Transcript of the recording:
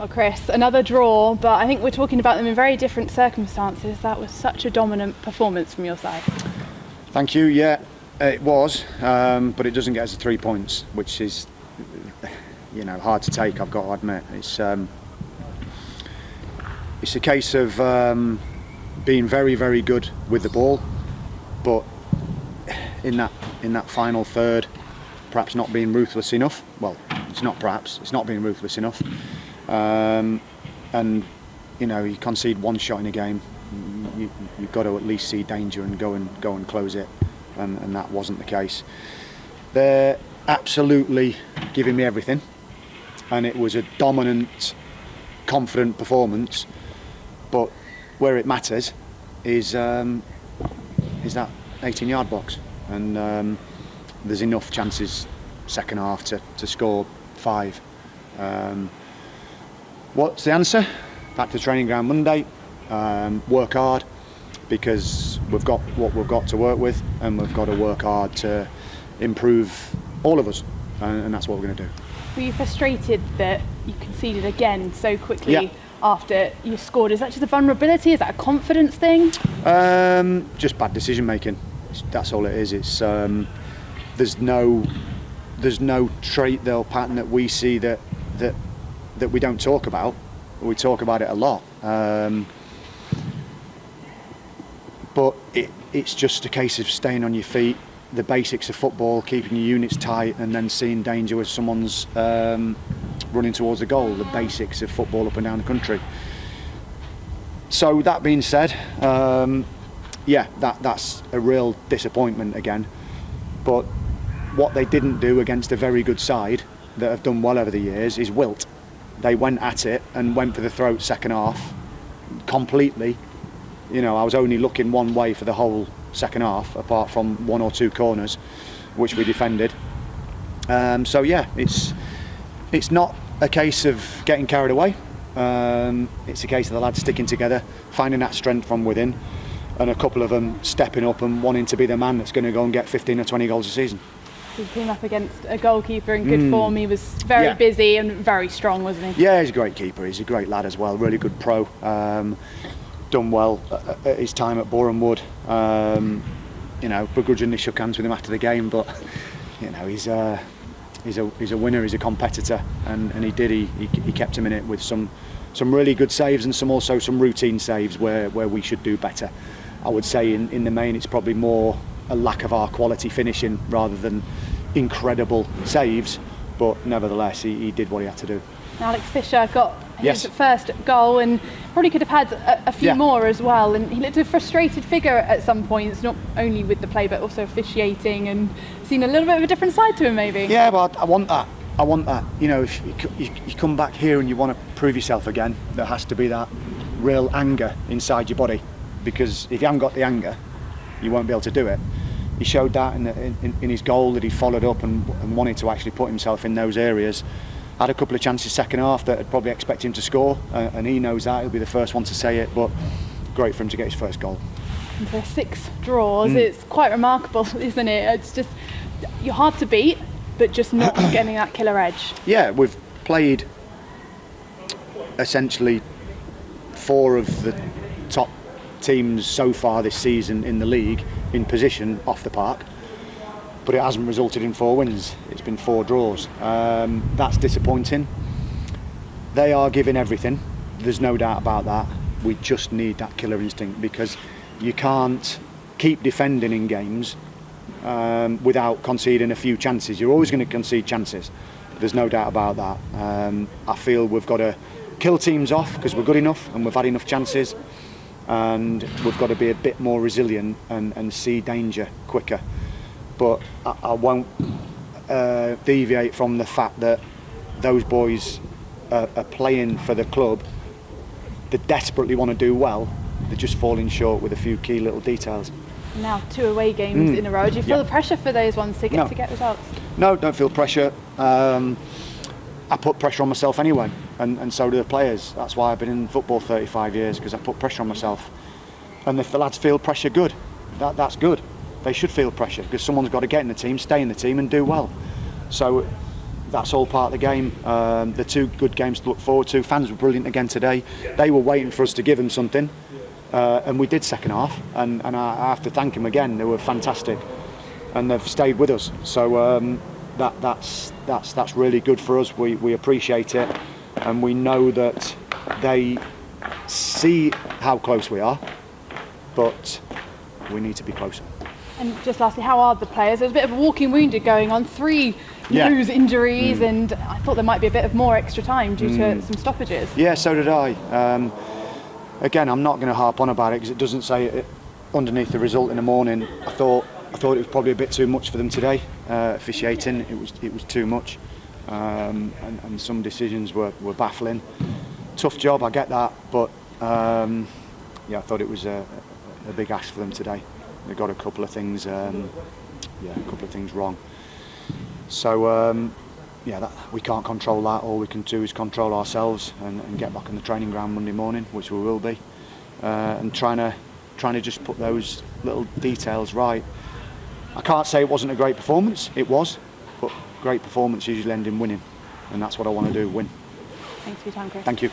Well, Chris, another draw, but I think we're talking about them in very different circumstances. That was such a dominant performance from your side. Thank you. Yeah, it was, but it doesn't get us the 3 points, which is, hard to take. I've got to admit, it's a case of being very, very good with the ball, but in that final third, perhaps not being ruthless enough. Well, it's not being ruthless enough. And you concede one shot in a game, you've got to at least see danger and go and close it, and that wasn't the case. They're absolutely giving me everything, and it was a dominant, confident performance. But where it matters is that 18-yard box, and there's enough chances second half to score 5. What's the answer? Back to training ground Monday, work hard, because we've got what we've got to work with, and we've got to work hard to improve, all of us, and that's what we're going to do. Were you frustrated that you conceded again so quickly? Yeah. After you scored? Is that just a vulnerability? Is that a confidence thing? Just bad decision making. That's all it is. It's there's no trait or pattern that we see that we don't talk about. We talk about it a lot, but it's just a case of staying on your feet, the basics of football, keeping your units tight, and then seeing danger as someone's running towards the goal, the basics of football up and down the country. So that being said, that's a real disappointment again. But what they didn't do against a very good side that have done well over the years is wilt. They went at it and went for the throat second half completely. I was only looking one way for the whole second half, apart from 1 or 2 corners, which we defended. It's not a case of getting carried away. It's a case of the lads sticking together, finding that strength from within, and a couple of them stepping up and wanting to be the man that's going to go and get 15 or 20 goals a season. He came up against a goalkeeper in good form. He was very busy and very strong, wasn't he? Yeah, he's a great keeper. He's a great lad as well. Really good pro. Done well at his time at Boreham Wood. Begrudgingly shook hands with him after the game, but he's a winner. He's a competitor, and he kept him in it with some really good saves, and some routine saves where we should do better. I would say in the main it's probably more a lack of our quality finishing rather than incredible saves, but nevertheless he did what he had to do. Alex Fisher got his first goal and probably could have had a few more as well, and he looked a frustrated figure at some points, not only with the play but also officiating, and seen a little bit of a different side to him maybe. Yeah, but I want that. If you come back here and you want to prove yourself again, there has to be that real anger inside your body, because if you haven't got the anger, you won't be able to do it. He showed that in his goal, that he followed up and wanted to actually put himself in those areas. Had a couple of chances second half that I'd probably expect him to score, and he knows that. He'll be the first one to say it, but great for him to get his first goal. And for 6 draws, it's quite remarkable, isn't it? It's just, you're hard to beat, but just not getting that killer edge. Yeah, we've played essentially 4 of the top teams so far this season in the league in position off the park, but it hasn't resulted in 4 wins. It's been 4 draws. That's disappointing. They are giving everything, there's no doubt about that. We just need that killer instinct, because you can't keep defending in games without conceding a few chances. You're always going to concede chances, there's no doubt about that. I feel we've got to kill teams off because we're good enough and we've had enough chances, and we've got to be a bit more resilient and see danger quicker. But I won't deviate from the fact that those boys are playing for the club. They desperately want to do well, they're just falling short with a few key little details. Now 2 away games in a row. Do you feel the pressure for those ones to get results? No, don't feel pressure. I put pressure on myself anyway, and so do the players. That's why I've been in football 35 years, because I put pressure on myself. And if the lads feel pressure, good. That's good. They should feel pressure, because someone's got to get in the team, stay in the team and do well. So that's all part of the game. They're two good games to look forward to. Fans were brilliant again today. They were waiting for us to give them something, and we did second half. And I have to thank them again. They were fantastic, and they've stayed with us. So that's really good for us. We appreciate it, and we know that they see how close we are, but we need to be closer. And just lastly, how are the players? There's a bit of a walking wounded going on, 3 nose injuries, and I thought there might be a bit of more extra time due to some stoppages. Yeah, so did I. Again, I'm not going to harp on about it because it doesn't say it underneath the result in the morning. I thought it was probably a bit too much for them today. Officiating, it was too much, and some decisions were baffling. Tough job, I get that, but yeah, I thought it was a big ask for them today. They got a couple of things, wrong. So yeah, we can't control that. All we can do is control ourselves and get back on the training ground Monday morning, which we will be, and trying to just put those little details right. I can't say it wasn't a great performance. It was, but great performance usually end in winning, and that's what I want to do: win. Thanks for your time, Chris. Thank you.